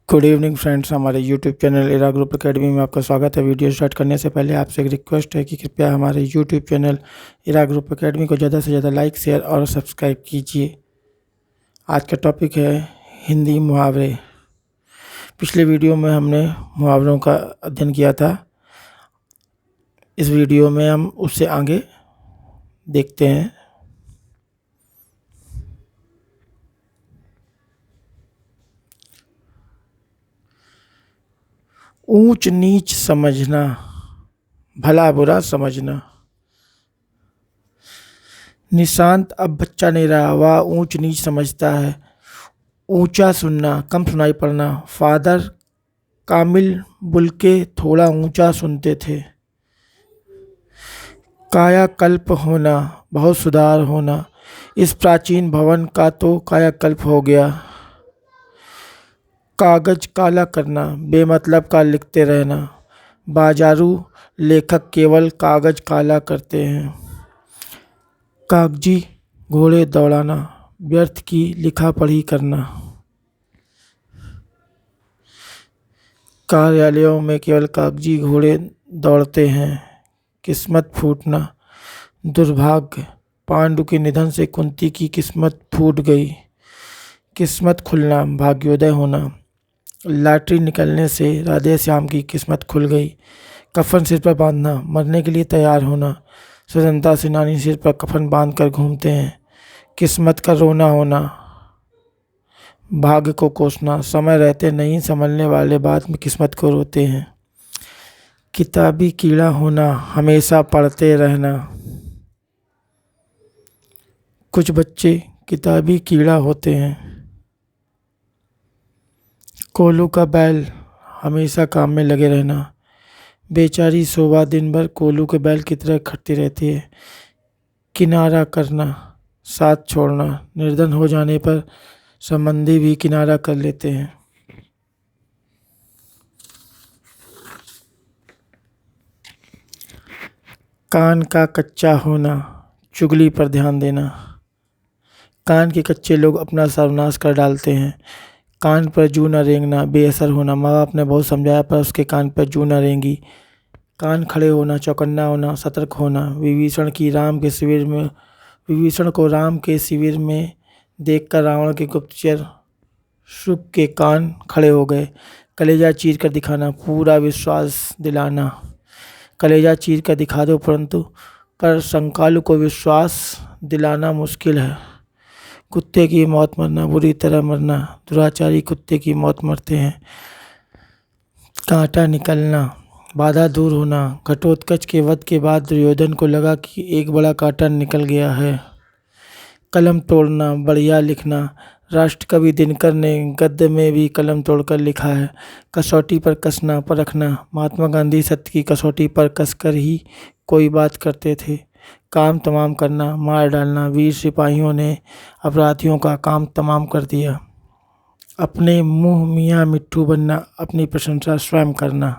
Good evening friends, हमारे YouTube channel इरा group academy में आपका स्वागत है। वीडियो स्टार्ट करने से पहले आपसे एक रिक्वेस्ट है कि कृपया हमारे यूट्यूब चैनल इरा ग्रुप एकेडमी को ज़्यादा से ज़्यादा लाइक, शेयर और सब्सक्राइब कीजिए। आज का टॉपिक है हिंदी मुहावरे। पिछले वीडियो में हमने मुहावरों का अध्ययन किया था। इस वीडियो में हम उससे आगे देखते हैं। ऊंच नीच समझना, भला बुरा समझना। निशांत अब बच्चा नहीं रहा, वह ऊंच नीच समझता है। ऊंचा सुनना, कम सुनाई पड़ना। फादर कामिल बुलके थोड़ा ऊंचा सुनते थे। कायाकल्प होना, बहुत सुधार होना। इस प्राचीन भवन का तो कायाकल्प हो गया। कागज काला करना, बेमतलब का लिखते रहना। बाजारू लेखक केवल कागज काला करते हैं। कागजी घोड़े दौड़ाना, व्यर्थ की लिखा पढ़ी करना। कार्यालयों में केवल कागजी घोड़े दौड़ते हैं। किस्मत फूटना, दुर्भाग्य। पांडु के निधन से कुंती की किस्मत फूट गई। किस्मत खुलना, भाग्योदय होना। लॉटरी निकलने से राधे श्याम की किस्मत खुल गई। कफन सिर पर बांधना, मरने के लिए तैयार होना। स्वतंत्रता सेनानी सिर पर कफन बांधकर घूमते हैं। किस्मत का रोना होना, भाग्य को कोसना। समय रहते नहीं संभलने वाले बाद में किस्मत को रोते हैं। किताबी कीड़ा होना, हमेशा पढ़ते रहना। कुछ बच्चे किताबी कीड़ा होते हैं। कोलू का बैल, हमेशा काम में लगे रहना। बेचारी शोभा दिन भर कोलू के बैल की तरह खटती रहती है। किनारा करना, साथ छोड़ना। निर्धन हो जाने पर संबंधी भी किनारा कर लेते हैं। कान का कच्चा होना, चुगली पर ध्यान देना। कान के कच्चे लोग अपना सर्वनाश कर डालते हैं। कान पर जू न रेंगना, बेअसर होना। माँ बाप ने बहुत समझाया पर उसके कान पर जू न रेंगी। कान खड़े होना, चौकन्ना होना, सतर्क होना। विभीषण को राम के शिविर में देखकर रावण के गुप्तचर शुक के कान खड़े हो गए। कलेजा चीर कर दिखाना, पूरा विश्वास दिलाना। कलेजा चीर कर दिखा दो परंतु पर शंकालु को विश्वास दिलाना मुश्किल है। कुत्ते की मौत मरना, बुरी तरह मरना। दुराचारी कुत्ते की मौत मरते हैं। कांटा निकलना, बाधा दूर होना। घटोत्कच के वध के बाद दुर्योधन को लगा कि एक बड़ा कांटा निकल गया है। कलम तोड़ना, बढ़िया लिखना। राष्ट्रकवि दिनकर ने गद्य में भी कलम तोड़कर लिखा है। कसौटी पर कसना, परखना। महात्मा गांधी सत्य की कसौटी पर कसकर ही कोई बात करते थे। काम तमाम करना, मार डालना। वीर सिपाहियों ने अपराधियों का काम तमाम कर दिया। अपने मुंह मियाँ मिट्ठू बनना, अपनी प्रशंसा स्वयं करना।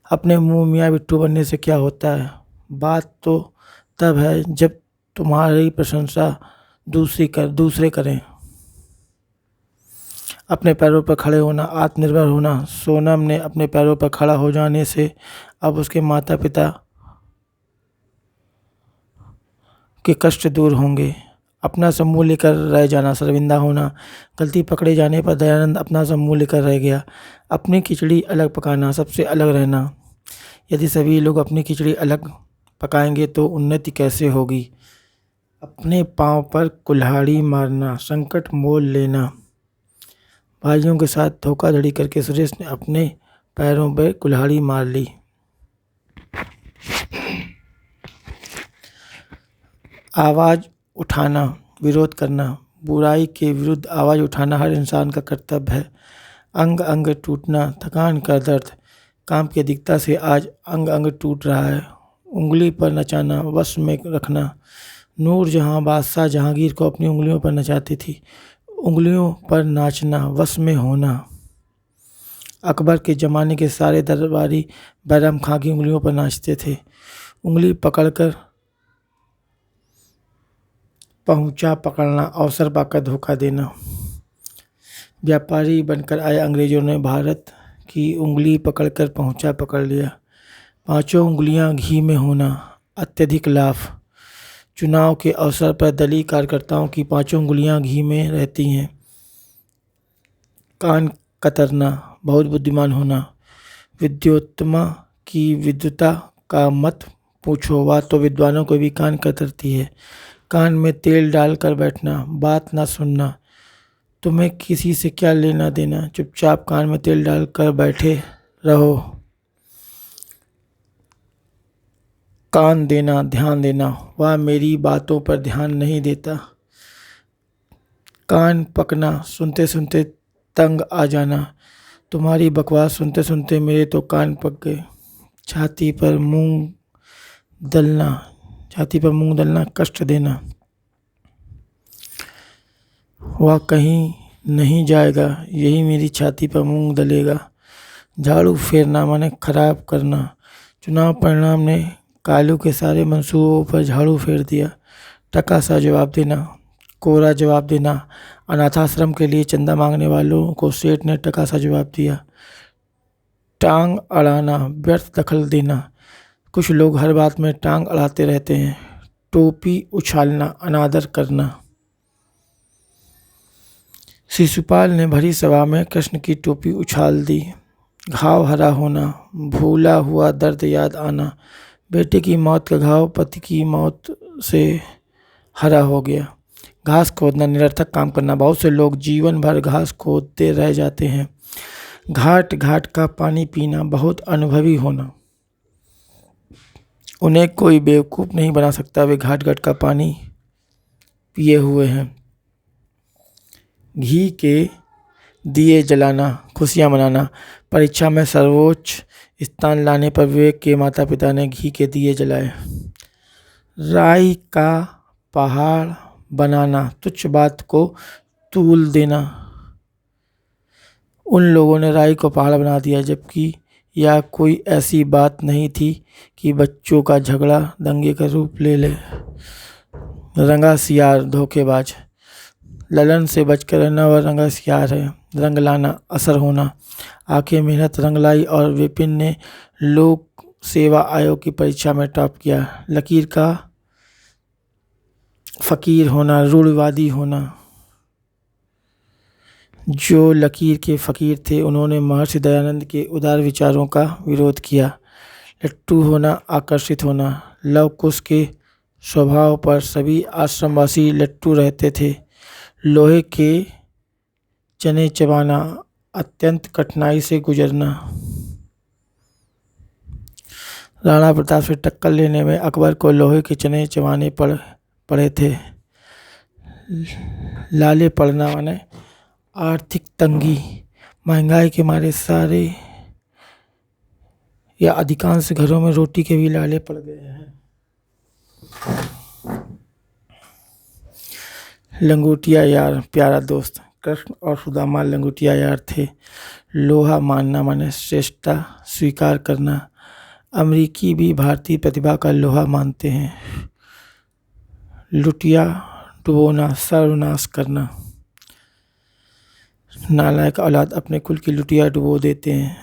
अपने मुंह मियाँ मिट्ठू बनने से क्या होता है? बात तो तब है जब तुम्हारी प्रशंसा दूसरे करें। अपने पैरों पर खड़े होना, आत्मनिर्भर होना। सोनम ने अपने पैरों पर खड़ा हो जाने से अब उसके माता पिता के कष्ट दूर होंगे। अपना समूह लेकर रह जाना, शर्मिंदा होना। गलती पकड़े जाने पर दयानंद अपना समूह लेकर रह गया। अपनी खिचड़ी अलग पकाना, सबसे अलग रहना। यदि सभी लोग अपनी खिचड़ी अलग पकाएंगे तो उन्नति कैसे होगी? अपने पाँव पर कुल्हाड़ी मारना, संकट मोल लेना। भाइयों के साथ धोखाधड़ी करके सुरेश ने अपने पैरों पर कुल्हाड़ी मार ली। आवाज़ उठाना, विरोध करना। बुराई के विरुद्ध आवाज़ उठाना हर इंसान का कर्तव्य है। अंग अंग टूटना, थकान का दर्द। काम की अधिकता से आज अंग अंग टूट रहा है। उंगली पर नचाना, वश में रखना। नूरजहां बादशाह जहांगीर को अपनी उंगलियों पर नचाती थी। उंगलियों पर नाचना, वश में होना। अकबर के ज़माने के सारे दरबारी बैरम खां की उंगलियों पर नाचते थे। उंगली पकड़कर पहुंचा पकड़ना, अवसर पाकर धोखा देना। व्यापारी बनकर आए अंग्रेजों ने भारत की उंगली पकड़कर पकड़ लिया। पांचों उंगलियां घी में होना, अत्यधिक लाभ। चुनाव के अवसर पर दलीय कार्यकर्ताओं की पांचों उंगलियां घी में रहती हैं। कान कतरना, बहुत बुद्धिमान होना। विद्योत्तमा की विद्वता का मत पूछो, वह तो विद्वानों को भी कान कतरती है। कान में तेल डालकर बैठना, बात ना सुनना। तुम्हें किसी से क्या लेना देना, चुपचाप कान में तेल डालकर बैठे रहो। कान देना, ध्यान देना, वह मेरी बातों पर ध्यान नहीं देता। कान पकना, सुनते सुनते तंग आ जाना। तुम्हारी बकवास सुनते सुनते मेरे तो कान पक गए। छाती पर मूंग दलना, कष्ट देना। वह कहीं नहीं जाएगा, यही मेरी छाती पर मूंग दलेगा। झाड़ू फेरना माने खराब करना। चुनाव परिणाम ने कालू के सारे मंसूबों पर झाड़ू फेर दिया। टका सा जवाब देना, कोरा जवाब देना। अनाथाश्रम के लिए चंदा मांगने वालों को सेठ ने टका सा जवाब दिया। टांग अड़ाना, व्यर्थ दखल देना। कुछ लोग हर बात में टांग अड़ाते रहते हैं। टोपी उछालना, अनादर करना। शिशुपाल ने भरी सभा में कृष्ण की टोपी उछाल दी। घाव हरा होना, भूला हुआ दर्द याद आना। बेटे की मौत का घाव पति की मौत से हरा हो गया। घास खोदना, निरर्थक काम करना। बहुत से लोग जीवन भर घास खोदते रह जाते हैं। घाट घाट का पानी पीना, बहुत अनुभवी होना। उन्हें कोई बेवकूफ़ नहीं बना सकता, वे घाट घाट का पानी पिए हुए हैं। घी के दिए जलाना, खुशियाँ मनाना। परीक्षा में सर्वोच्च स्थान लाने पर विवेक के माता पिता ने घी के दिए जलाए। राई का पहाड़ बनाना, तुच्छ बात को तूल देना। उन लोगों ने राई को पहाड़ बना दिया, जबकि यह कोई ऐसी बात नहीं थी कि बच्चों का झगड़ा दंगे का रूप ले ले। रंगा सियार, धोखेबाज। ललन से बचकर रहना, वह रंगा सियार है। रंग लाना, असर होना। आंखें मेहनत रंग लाई और विपिन ने लोक सेवा आयोग की परीक्षा में टॉप किया। लकीर का फकीर होना, रूढ़िवादी होना। जो लकीर के फकीर थे, उन्होंने महर्षि दयानंद के उदार विचारों का विरोध किया। लट्टू होना, आकर्षित होना। लव कुश के स्वभाव पर सभी आश्रमवासी लट्टू रहते थे। लोहे के चने चबाना, अत्यंत कठिनाई से गुजरना। राणा प्रताप से टक्कर लेने में अकबर को लोहे के चने चबाने पड़े थे। लाले पड़ना माने आर्थिक तंगी। महंगाई के मारे सारे या अधिकांश घरों में रोटी के भी लाले पड़ गए हैं। लंगोटिया यार, प्यारा दोस्त। कृष्ण और सुदामा लंगोटिया यार थे। लोहा मानना माने श्रेष्ठता स्वीकार करना। अमेरिकी भी भारतीय प्रतिभा का लोहा मानते हैं। लुटिया डुबोना, सर्वनाश करना। नालायक औलाद अपने कुल की लुटिया डुबो देते हैं।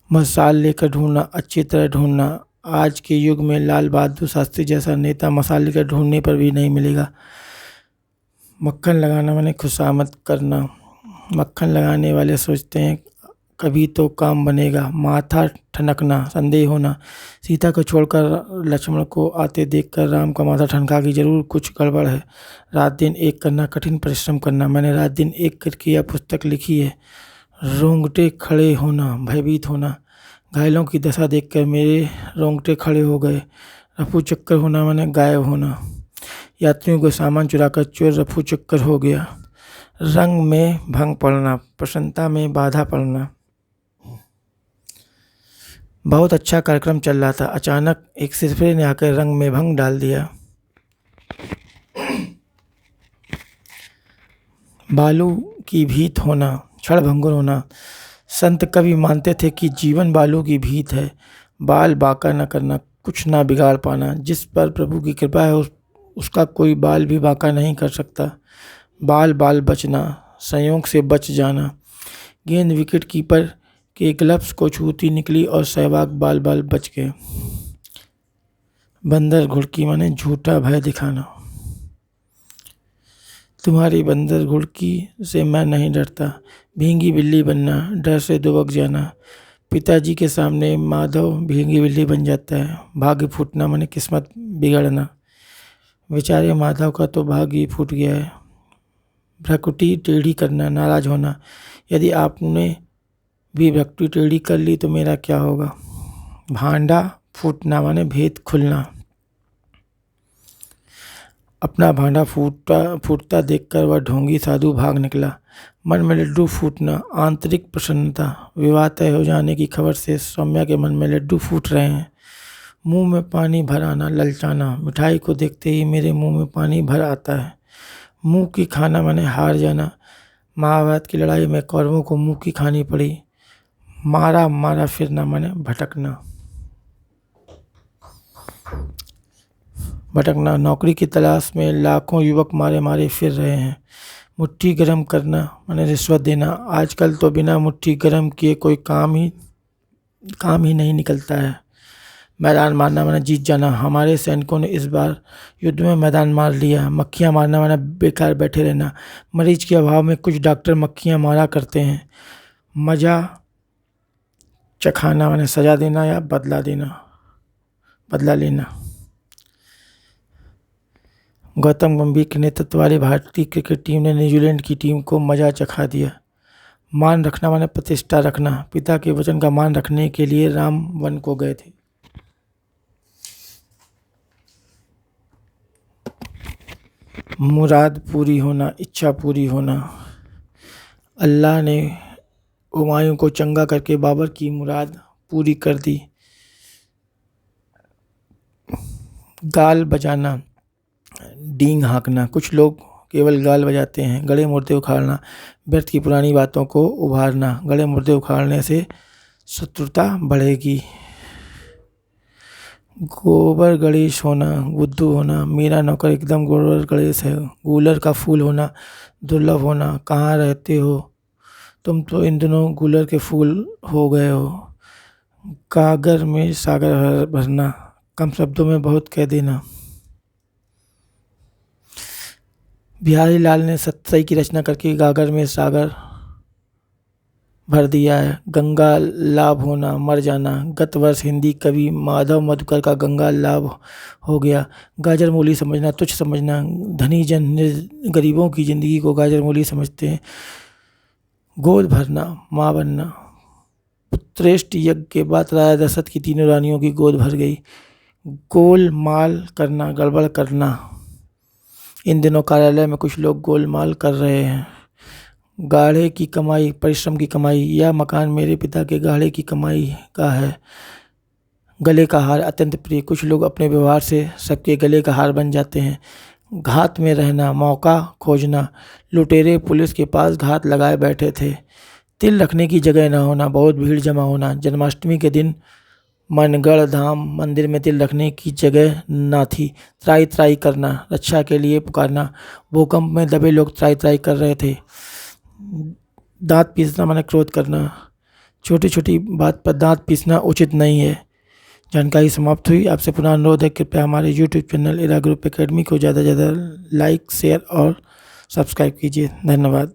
मसाल लेकर ढूंढना, अच्छी तरह ढूंढना। आज के युग में लाल बहादुर शास्त्री जैसा नेता मसाल लेकर ढूंढने पर भी नहीं मिलेगा। मक्खन लगाना माने खुशामद करना। मक्खन लगाने वाले सोचते हैं कभी तो काम बनेगा। माथा ठनकना, संदेह होना। सीता को छोड़कर लक्ष्मण को आते देखकर राम का माथा ठनका कि जरूर कुछ गड़बड़ है। रात दिन एक करना, कठिन परिश्रम करना। मैंने रात दिन एक करके यह पुस्तक लिखी है। रोंगटे खड़े होना, भयभीत होना। घायलों की दशा देखकर मेरे रोंगटे खड़े हो गए। रफू चक्कर होना माने गायब होना। यात्रियों को सामान चुराकर चोर रफू चक्कर हो गया। रंग में भंग पड़ना, प्रसन्नता में बाधा पड़ना। बहुत अच्छा कार्यक्रम चल रहा था, अचानक एक सिरफिरे ने आकर रंग में भंग डाल दिया। बालू की भीत होना, क्षणभंगुर होना। संत कवि मानते थे कि जीवन बालू की भीत है। बाल बांका न करना, कुछ ना बिगाड़ पाना। जिस पर प्रभु की कृपा है उसका कोई बाल भी बांका नहीं कर सकता। बाल बाल बचना, संयोग से बच जाना। गेंद विकेट कीपर के ग्लव्स को छूती निकली और सहवाग बाल बाल बच गए। बंदर घुड़की माने झूठा भय दिखाना। तुम्हारी बंदर घुड़की से मैं नहीं डरता, भींगी बिल्ली बनना, डर से दुबक जाना। पिताजी के सामने माधव भींगी बिल्ली बन जाता है। भाग्य फूटना माने किस्मत बिगड़ना। बेचारे माधव का तो भाग्य ही फूट गया है। भ्रकुटी टेढ़ी करना, नाराज होना। यदि आपने भी भ्रकुटी टेढ़ी कर ली तो मेरा क्या होगा। भांडा फूटना माने भेद खुलना। अपना भांडा फूटता देखकर वह ढोंगी साधु भाग निकला। मन में लड्डू फूटना, आंतरिक प्रसन्नता। विवाह तय हो जाने की खबर से सौम्या के मन में लड्डू फूट रहे हैं। मुंह में पानी भर आना, ललचाना। मिठाई को देखते ही मेरे मुंह में पानी भर आता है। मुंह की खाना माने हार जाना। महाभारत की लड़ाई में कौरवों को मुंह की खानी पड़ी। मारा मारा फिरना माने भटकना। नौकरी की तलाश में लाखों युवक मारे मारे फिर रहे हैं। मुट्ठी गरम करना माने रिश्वत देना। आजकल तो बिना मुट्ठी गरम किए कोई काम ही नहीं निकलता है। मैदान मारना माने जीत जाना। हमारे सैनिकों ने इस बार युद्ध में मैदान मार लिया। मक्खियाँ मारना माने बेकार बैठे रहना। मरीज के अभाव में कुछ डॉक्टर मक्खियाँ मारा करते हैं। मजा चखाना माने सजा देना या बदला लेना। गौतम गंभीर के नेतृत्व वाली भारतीय क्रिकेट टीम ने न्यूजीलैंड की टीम को मजा चखा दिया। मान रखना माने प्रतिष्ठा रखना। पिता के वचन का मान रखने के लिए राम वन को गए थे। मुराद पूरी होना, इच्छा पूरी होना। अल्लाह ने हुमायूं को चंगा करके बाबर की मुराद पूरी कर दी। गाल बजाना, डींग हाँकना। कुछ लोग केवल गाल बजाते हैं। गले मुर्दे उखाड़ना, व्यर्थ की पुरानी बातों को उभारना। गले मुर्दे उखाड़ने से शत्रुता बढ़ेगी। गोबर गणेश होना, बुद्धू होना। मेरा नौकर एकदम गोबर गणेश है। गूलर का फूल होना, दुर्लभ होना। कहाँ रहते हो तुम तो इन दिनों गूलर के फूल हो गए हो। गागर में सागर भरना, कम शब्दों में बहुत कह देना। बिहारी लाल ने सतसई की रचना करके गागर में सागर भर दिया है। गंगा लाभ होना, मर जाना। गत वर्ष हिंदी कवि माधव मधुकर का गंगा लाभ हो गया। गाजर मूली समझना, तुच्छ समझना। धनी जन गरीबों की जिंदगी को गाजर मूली समझते हैं। गोद भरना, माँ बनना। पुत्रेष्ट यज्ञ के बाद राजा दशरथ की तीनों रानियों की गोद भर गई। गोलमाल करना, गड़बड़ करना। इन दिनों कार्यालय में कुछ लोग गोलमाल कर रहे हैं। गाढ़े की कमाई, परिश्रम की कमाई। यह मकान मेरे पिता के गाढ़े की कमाई का है। गले का हार अत्यंत प्रिय। कुछ लोग अपने व्यवहार से सबके गले का हार बन जाते हैं। घात में रहना, मौका खोजना। लुटेरे पुलिस के पास घात लगाए बैठे थे। तिल रखने की जगह न होना, बहुत भीड़ जमा होना। जन्माष्टमी के दिन मनगढ़ धाम मंदिर में तिल रखने की जगह न थी। त्राई त्राई करना, रक्षा के लिए पुकारना। भूकंप में दबे लोग त्राई त्राई कर रहे थे। दांत पीसना माने क्रोध करना। छोटी छोटी बात पर दांत पीसना उचित नहीं है। जानकारी समाप्त हुई। आपसे पुनः अनुरोध है, कृपया हमारे यूट्यूब चैनल इरा ग्रुप एकेडमी को ज़्यादा से ज़्यादा लाइक, शेयर और सब्सक्राइब कीजिए। धन्यवाद।